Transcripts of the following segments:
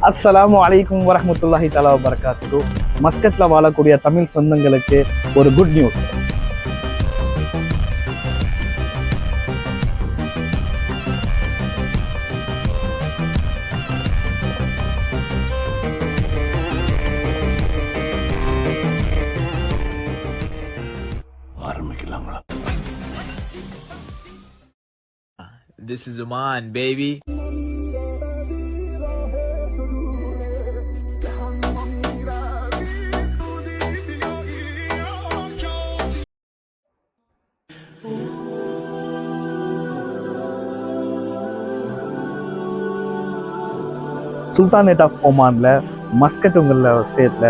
அஸ்ஸலாமு அலைக்கும் வரஹ்மத்துல்லாஹி தஆலா வபரகாத்துஹு. மஸ்கட்ல வாழக்கூடிய தமிழ் சொந்தங்களுக்கு ஒரு குட் நியூஸ். ஆரம்பிக்கலாங்களா? This is Oman, baby. Sultanate of ஒமான்ல மஸ்கட்டுங்கிற ஸ்டேட்ல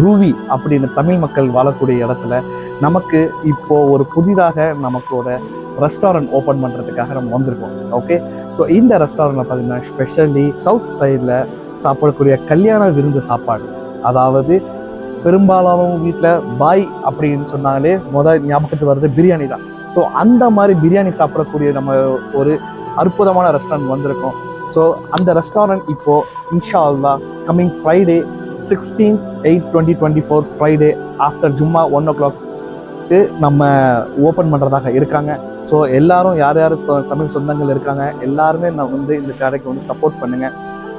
ரூவி அப்படின்னு தமிழ் மக்கள் வாழக்கூடிய இடத்துல நமக்கு இப்போ ஒரு புதிதாக நமக்கு ஒரு ரெஸ்டாரண்ட் ஓப்பன் பண்ணுறதுக்காக நம்ம வந்திருக்கோம். ஓகே, ஸோ இந்த ரெஸ்டாரண்ட்ல பார்த்தீங்கன்னா ஸ்பெஷலி சவுத் சைடில் சாப்பிடக்கூடிய கல்யாண விருந்து சாப்பாடு. அதாவது பெரும்பாலான வீட்டில் பாய் அப்படின்னு சொன்னாலே முதல் ஞாபகத்துக்கு வர்றது பிரியாணி தான். ஸோ அந்த மாதிரி பிரியாணி சாப்பிடக்கூடிய நம்ம ஒரு அற்புதமான ரெஸ்டாரண்ட் வந்திருக்கோம். ஸோ அந்த ரெஸ்டாரண்ட் இப்போ இன்ஷா அல்லாஹ் கம்மிங் ஃப்ரைடே 16/8/2024 ஃப்ரைடே ஆஃப்டர் ஜும்மா 1 o'clock நம்ம ஓப்பன் பண்ணுறதாக இருக்காங்க. ஸோ எல்லாரும் யார் யார் தமிழ் சொந்தங்கள் இருக்காங்க எல்லாருமே நான் வந்து இந்த கடைக்கு வந்து சப்போர்ட் பண்ணுங்கள்.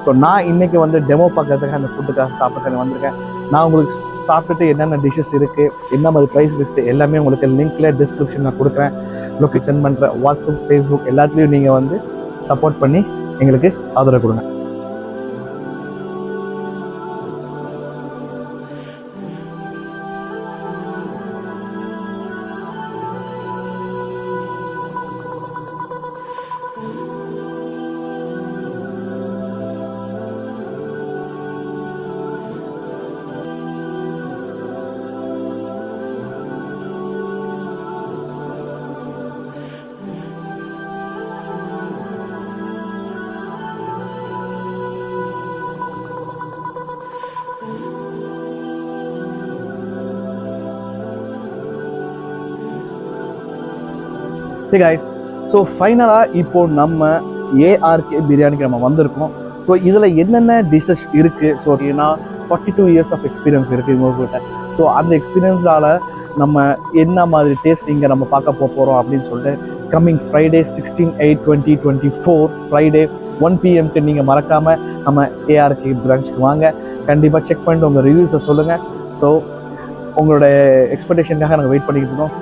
ஸோ நான் இன்றைக்கி வந்து டெமோ பார்க்கறதுக்காக அந்த ஃபுட்டுக்காக சாப்பிட்றதுக்கு வந்திருக்கேன். நான் உங்களுக்கு சாப்பிட்டுட்டு என்னென்ன டிஷ்ஷஸ் இருக்குது, என்ன மாதிரி ப்ரைஸ் லிஸ்ட்டு எல்லாமே உங்களுக்கு லிங்க்கில் டிஸ்கிரிப்ஷனில் கொடுக்குறேன். லொக்கேஷன் சென்ட் பண்ணுறேன். வாட்ஸ்அப், ஃபேஸ்புக் எல்லாத்துலேயும் நீங்கள் வந்து சப்போர்ட் பண்ணி எங்களுக்கு ஆதரவு கொடுங்க. ஹே கைஸ், ஸோ ஃபைனலாக இப்போ நம்ம ஏஆர்கே பிரியாணிக்கு நம்ம வந்திருக்கோம். ஸோ இதில் என்னென்ன டிஷ்ஷஸ் இருக்குது, ஸோ ஏன்னா 42 years ஆஃப் எக்ஸ்பீரியன்ஸ் இருக்குது இவங்ககிட்ட. ஸோ அந்த எக்ஸ்பீரியன்ஸால் நம்ம என்ன மாதிரி டேஸ்ட் இங்கே நம்ம பார்க்க போகிறோம் அப்படின்னு சொல்லிட்டு கம்மிங் ஃப்ரைடே 16/8/2024 ஃப்ரைடே 1 PM நீங்கள் மறக்காமல் நம்ம ஏஆர்கே பிரான்ச்சுக்கு வாங்க. கண்டிப்பாக செக் பண்ணிட்டு உங்கள் ரிவ்யூஸை சொல்லுங்கள். ஸோ உங்களோட எக்ஸ்பெக்டேஷனுக்காக நாங்கள் வெயிட் பண்ணிக்கிட்டு இருக்கோம்.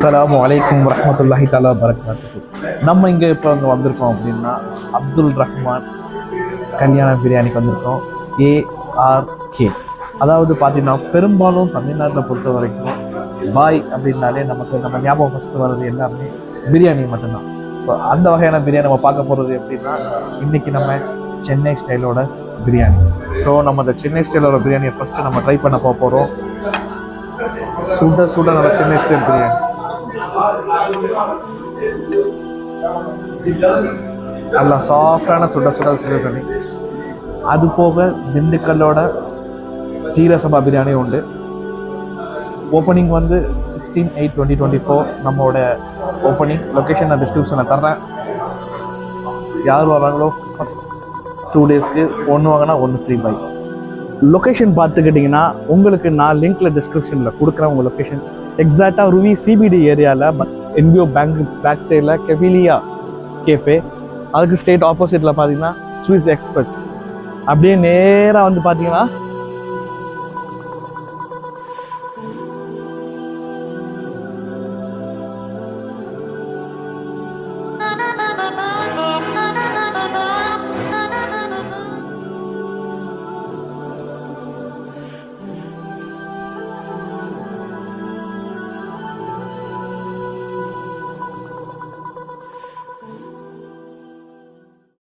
அஸ்ஸலாமு அலைக்கும் வரஹ்மத்துல்லாஹி தஆலா வபரகாத்துஹு. நம்ம இங்கே இப்போ அங்கே வந்திருக்கோம் அப்படின்னா அப்துல் ரஹ்மான் கல்யாண பிரியாணிக்கு வந்திருக்கோம். ஏஆர்கே. அதாவது பார்த்தீங்கன்னா பெரும்பாலும் தமிழ்நாட்டில் பொறுத்த வரைக்கும் பாய் அப்படின்னாலே நம்ம ஞாபகம் ஃபஸ்ட்டு வர்றது எல்லாமே பிரியாணி மட்டும்தான். ஸோ அந்த வகையான பிரியாணி நம்ம பார்க்க போகிறது எப்படின்னா இன்றைக்கி நம்ம சென்னை ஸ்டைலோட பிரியாணி. ஸோ நம்ம அந்த சென்னை ஸ்டைலோட பிரியாணியை ஃபஸ்ட்டு நம்ம ட்ரை பண்ண போகிறோம். சுட சுட நம்ம சென்னை ஸ்டைல் பிரியாணி. நல்லா சாஃப்டான சுட சுட பிரியாணி. அது போக திண்டுக்கல்லோட ஜீரசபா பிரியாணி உண்டு. ஓப்பனிங் வந்து 16/8/2024 நம்மளோட ஓப்பனிங். லொக்கேஷன் நான் டிஸ்கிரிப்ஷனில் தர்றேன். யார் வராங்களோ ஃபஸ்ட் 2 daysக்கு ஒன்று வாங்கினா 1 ஃப்ரீ பை. லொக்கேஷன் பார்த்துக்கிட்டிங்கன்னா உங்களுக்கு நான் லிங்க்கில் டிஸ்கிரிப்ஷனில் கொடுக்குறேன். உங்கள் லொக்கேஷன் எக்ஸாக்டாக ரூவி சிபிடி ஏரியாவில் என்பிஓ பேங்க் பேக் சைடில் கெஃபிலியா கேஃபே, அதுக்கு ஸ்ட்ரெயிட் ஆப்போசிட்டில் பார்த்தீங்கன்னா ஸ்விஸ் எக்ஸ்பர்ட்ஸ். அப்படியே நேராக வந்து பார்த்தீங்கன்னா